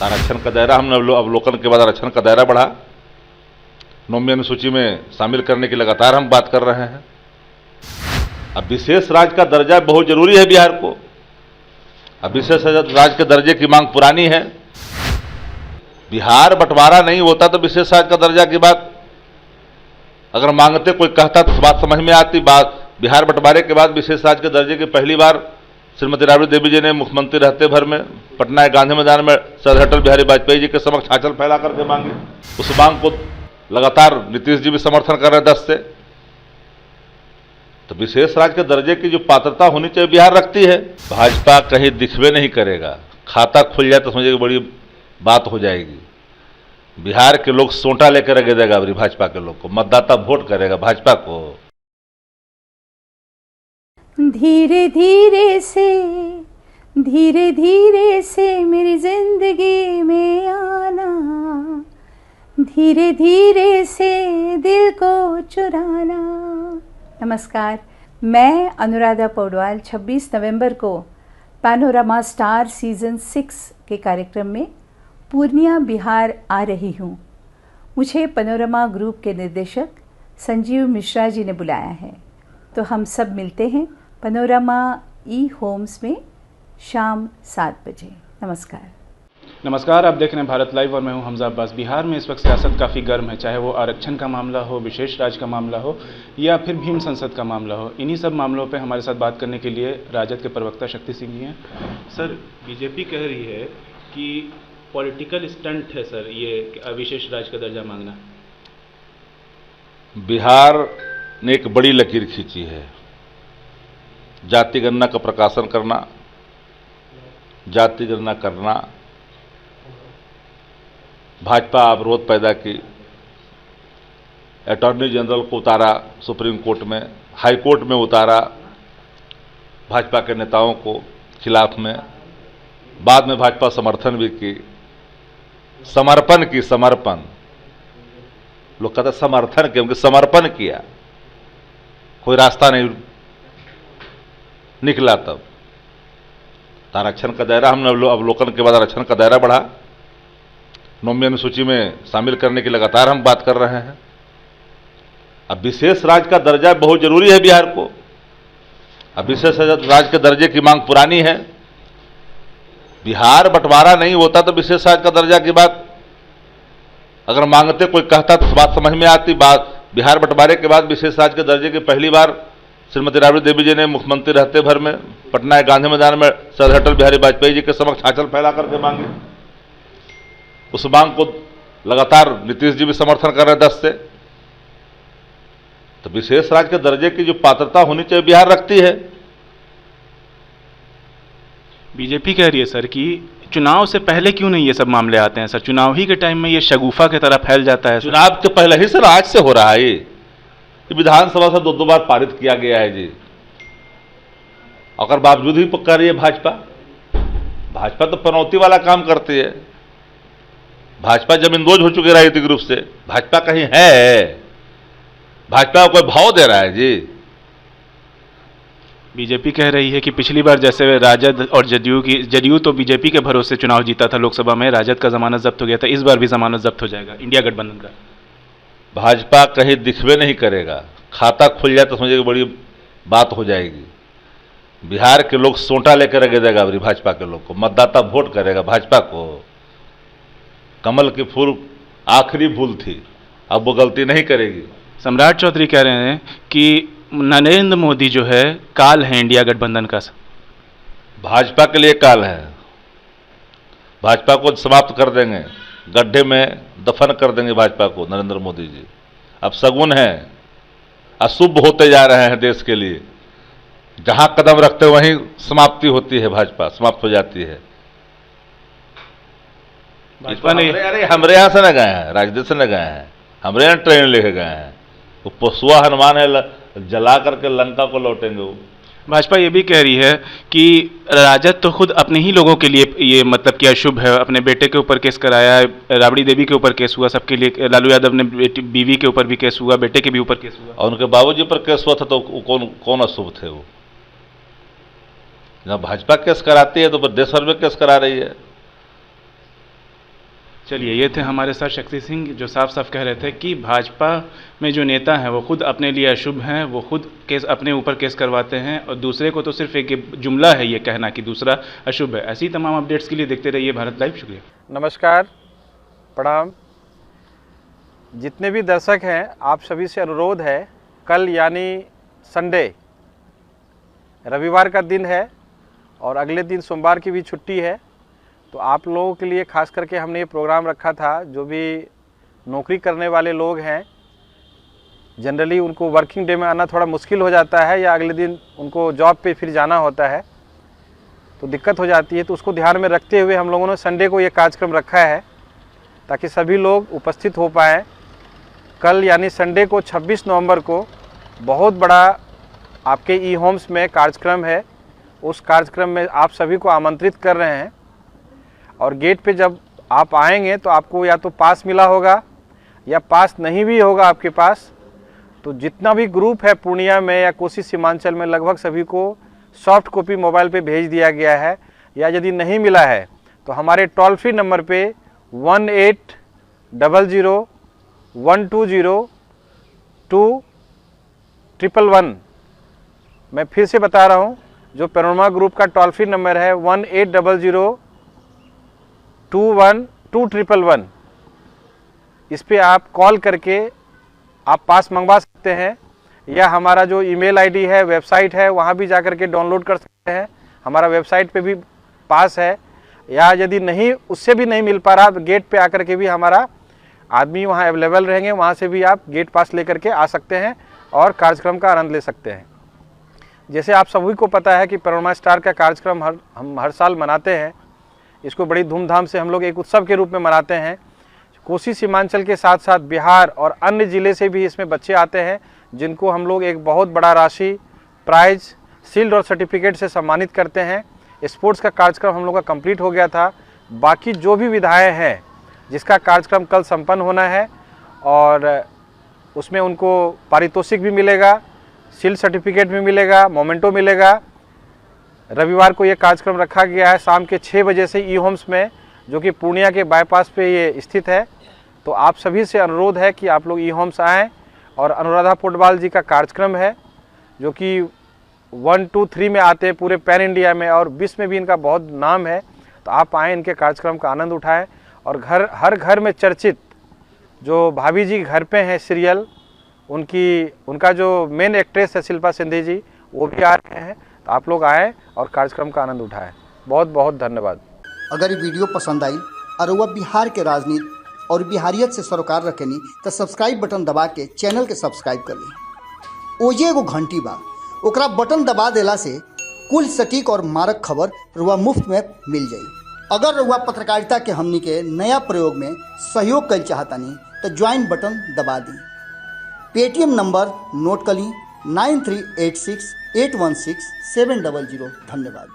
आरक्षण का दायरा हमने अवलोकन के बाद आरक्षण का दायरा बढ़ा, 9वीं अनुसूची में शामिल करने की लगातार हम बात कर रहे हैं। अब विशेष राज्य का दर्जा बहुत जरूरी है बिहार को। अब विशेष राज्य के दर्जे की मांग पुरानी है। बिहार बंटवारा नहीं होता तो विशेष राज्य का दर्जा की बात अगर मांगते कोई कहता तो बात समझ में आती। बात बिहार बंटवारे के बाद विशेष राज्य के दर्जे की पहली बार श्रीमती राबड़ी देवी जी ने मुख्यमंत्री रहते भर में पटना गांधी मैदान में सर अटल बिहारी वाजपेयी जी के समक्ष आंचल फैला करके मांगी। उस मांग को लगातार नीतीश जी भी समर्थन कर रहे हैं 10 से। तो विशेष राज्य के दर्जे की जो पात्रता होनी चाहिए बिहार रखती है। भाजपा कहीं दिखवे नहीं करेगा, खाता खुल जाए तो समझिए बड़ी बात हो जाएगी। बिहार के लोग सोंटा लेकर रख देगा भाजपा के लोग को, मतदाता वोट करेगा भाजपा को। धीरे धीरे से मेरी जिंदगी में आना, धीरे धीरे से दिल को चुराना। नमस्कार, मैं अनुराधा पौडवाल 26 नवंबर को पैनोरमा स्टार सीजन 6 के कार्यक्रम में पूर्णिया बिहार आ रही हूँ। मुझे पैनोरमा ग्रुप के निर्देशक संजीव मिश्रा जी ने बुलाया है, तो हम सब मिलते हैं पैनोरमा ई होम्स में शाम 7 बजे। नमस्कार, आप देख रहे हैं भारत लाइव और मैं हूं हमजा अब्बास। बिहार में इस वक्त सियासत काफ़ी गर्म है, चाहे वो आरक्षण का मामला हो, विशेष राज्य का मामला हो या फिर भीम संसद का मामला हो। इन्हीं सब मामलों पे हमारे साथ बात करने के लिए राजद के प्रवक्ता शक्ति सिंह जी हैं। सर, बीजेपी कह रही है कि पॉलिटिकल स्टंट है सर ये विशेष राज्य का दर्जा मांगना। बिहार ने एक बड़ी लकीर खींची है, जाति गणना का प्रकाशन करना, जाति गणना करना। भाजपा अवरोध पैदा की, अटॉर्नी जनरल को उतारा सुप्रीम कोर्ट में, हाई कोर्ट में उतारा भाजपा के नेताओं को खिलाफ में। बाद में भाजपा समर्थन भी की, समर्पण लोग कहते समर्थन किया, उनके समर्पण किया, कोई रास्ता नहीं निकला। तब आरक्षण का दायरा हमने अवलोकन के बाद आरक्षण का दायरा बढ़ा, 9वीं अनुसूची में शामिल करने की लगातार हम बात कर रहे हैं। अब विशेष राज्य का दर्जा बहुत जरूरी है बिहार को। अब विशेष राज्य के दर्जे की मांग पुरानी है। बिहार बंटवारा नहीं होता तो विशेष राज्य का दर्जा की बात अगर मांगते कोई कहता तो बात समझ में आती। बात बिहार बंटवारे के बाद विशेष राज्य के दर्जे की पहली बार श्रीमती राबड़ी देवी जी ने मुख्यमंत्री रहते भर में पटना गांधी मैदान में सर अटल बिहारी वाजपेयी जी के समक्ष आंचल फैला करके मांगी। उस मांग को लगातार नीतीश जी भी समर्थन कर रहे हैं 10 से। तो विशेष राज्य के दर्जे की जो पात्रता होनी चाहिए बिहार रखती है। बीजेपी कह रही है सर कि चुनाव से पहले क्यों नहीं ये सब मामले आते हैं सर, चुनाव ही के टाइम में ये शगुफा की तरह फैल जाता है। चुनाव के पहले ही सर, आज से हो रहा है ये विधानसभा से 2 बार पारित किया गया है जी। और बावजूद ही कर रही है भाजपा तो पनौती वाला काम करती है। भाजपा जमींदोज हो चुके राजनीतिक रूप से। भाजपा कहीं है? भाजपा को कोई भाव दे रहा है जी? बीजेपी कह रही है कि पिछली बार जैसे राजद और जदयू तो बीजेपी के भरोसे चुनाव जीता था लोकसभा में, राजद का जमानत जब्त हो गया था, इस बार भी जमानत जब्त हो जाएगा इंडिया गठबंधन का। भाजपा कहीं दिखवे नहीं करेगा, खाता खुल जाए तो समझिए बड़ी बात हो जाएगी। बिहार के लोग सोंटा लेकर रख देगा भाजपा के लोग को, मतदाता वोट करेगा भाजपा को। कमल की फूल आखिरी भूल थी, अब वो गलती नहीं करेगी। सम्राट चौधरी कह रहे हैं कि नरेंद्र मोदी जो है काल है इंडिया गठबंधन का। भाजपा के लिए काल है, भाजपा को समाप्त कर देंगे, गड्ढे में दफन कर देंगे भाजपा को नरेंद्र मोदी जी। अब शगुन है, अशुभ होते जा रहे हैं देश के लिए। जहां कदम रखते वहीं समाप्ति होती है, भाजपा समाप्त हो जाती है। भाजपा ने अरे हमारे यहाँ से न गए हैं, राजद से न गए हैं, हमारे यहाँ ट्रेन लेके गए हैं। वो पशुआ हनुमान है, जला करके लंका को लौटेंगे वो। भाजपा ये भी कह रही है कि राजद तो खुद अपने ही लोगों के लिए ये मतलब कि अशुभ है। अपने बेटे के ऊपर केस कराया है, राबड़ी देवी के ऊपर केस हुआ, सबके लिए लालू यादव ने बीवी के ऊपर भी केस हुआ, बेटे के भी ऊपर केस हुआ, और उनके बाबूजी पर केस हुआ था। तो कौन अशुभ थे वो? जब भाजपा केस कराती है तो देश भर में केस करा रही है। चलिए, ये थे हमारे साथ शक्ति सिंह, जो साफ साफ कह रहे थे कि भाजपा में जो नेता हैं वो खुद अपने लिए अशुभ हैं, वो खुद केस अपने ऊपर केस करवाते हैं और दूसरे को तो सिर्फ एक जुमला है ये कहना कि दूसरा अशुभ है। ऐसी तमाम अपडेट्स के लिए देखते रहिए भारत लाइव। शुक्रिया। नमस्कार, प्रणाम। जितने भी दर्शक हैं, आप सभी से अनुरोध है, कल यानी संडे, रविवार का दिन है और अगले दिन सोमवार की भी छुट्टी है, तो आप लोगों के लिए खास करके हमने ये प्रोग्राम रखा था। जो भी नौकरी करने वाले लोग हैं, जनरली उनको वर्किंग डे में आना थोड़ा मुश्किल हो जाता है या अगले दिन उनको जॉब पे फिर जाना होता है तो दिक्कत हो जाती है, तो उसको ध्यान में रखते हुए हम लोगों ने संडे को ये कार्यक्रम रखा है ताकि सभी लोग उपस्थित हो पाएँ। कल यानी संडे को 26 नवंबर को बहुत बड़ा आपके ई होम्स में कार्यक्रम है। उस कार्यक्रम में आप सभी को आमंत्रित कर रहे हैं और गेट पे जब आप आएंगे तो आपको या तो पास मिला होगा या पास नहीं भी होगा आपके पास, तो जितना भी ग्रुप है पूर्णिया में या कोसी सीमांचल में, लगभग सभी को सॉफ्ट कॉपी मोबाइल पे भेज दिया गया है। या यदि नहीं मिला है तो हमारे टोल फ्री नंबर पे 1800-120-211, मैं फिर से बता रहा हूँ, जो पैनोरमा ग्रुप का टोल फ्री नंबर है 1800-212-11, इस पे आप कॉल करके आप पास मंगवा सकते हैं या हमारा जो ईमेल आईडी है, वेबसाइट है, वहाँ भी जा कर के डाउनलोड कर सकते हैं। हमारा वेबसाइट पे भी पास है, या यदि नहीं उससे भी नहीं मिल पा रहा तो गेट पे आकर के भी हमारा आदमी वहाँ अवेलेबल रहेंगे, वहाँ से भी आप गेट पास लेकर के आ सकते हैं और कार्यक्रम का आनंद ले सकते हैं। जैसे आप सभी को पता है कि पैनोरमा स्टार का कार्यक्रम हम हर साल मनाते हैं। इसको बड़ी धूमधाम से हम लोग एक उत्सव के रूप में मनाते हैं। कोसी सीमांचल के साथ साथ बिहार और अन्य ज़िले से भी इसमें बच्चे आते हैं, जिनको हम लोग एक बहुत बड़ा राशि, प्राइज, शील्ड और सर्टिफिकेट से सम्मानित करते हैं। स्पोर्ट्स का कार्यक्रम हम लोग का कंप्लीट हो गया था। बाकी जो भी विधाएँ हैं जिसका कार्यक्रम कल संपन्न होना है, और उसमें उनको पारितोषिक भी मिलेगा, शील्ड सर्टिफिकेट भी मिलेगा, मोमेंटो मिलेगा। रविवार को ये कार्यक्रम रखा गया है शाम के 6 बजे से ई होम्स में, जो कि पूर्णिया के बाईपास पे ये स्थित है। तो आप सभी से अनुरोध है कि आप लोग ई होम्स आएँ। और अनुराधा पोटवाल जी का कार्यक्रम है, जो कि 1, 2, 3 में आते हैं पूरे पैन इंडिया में, और विश्व में भी इनका बहुत नाम है। तो आप आएँ, इनके कार्यक्रम का आनंद उठाएँ। और हर घर में चर्चित जो भाभी जी घर पे हैं सीरियल, उनका जो मेन एक्ट्रेस है शिल्पा सिंधी जी, वो भी आ रहे हैं। तो आप लोग आएँ और कार्यक्रम का आनंद उठाएँ। बहुत बहुत धन्यवाद। अगर ये वीडियो पसंद आई और वह बिहार के राजनीति और बिहारियत से सरोकार रखेनी तो सब्सक्राइब बटन दबा के चैनल के सब्सक्राइब कर ली। ओजे एगो घंटी बा, ओकरा बटन दबा देला से कुल सटीक और मारक खबर रुआ मुफ्त में मिल जाई। अगर रुआ पत्रकारिता के हमनी के नया प्रयोग में सहयोग कर चाहतानी तो ज्वाइन बटन दबा दी। पेटीएम नंबर नोट कर ली 9386816700। धन्यवाद।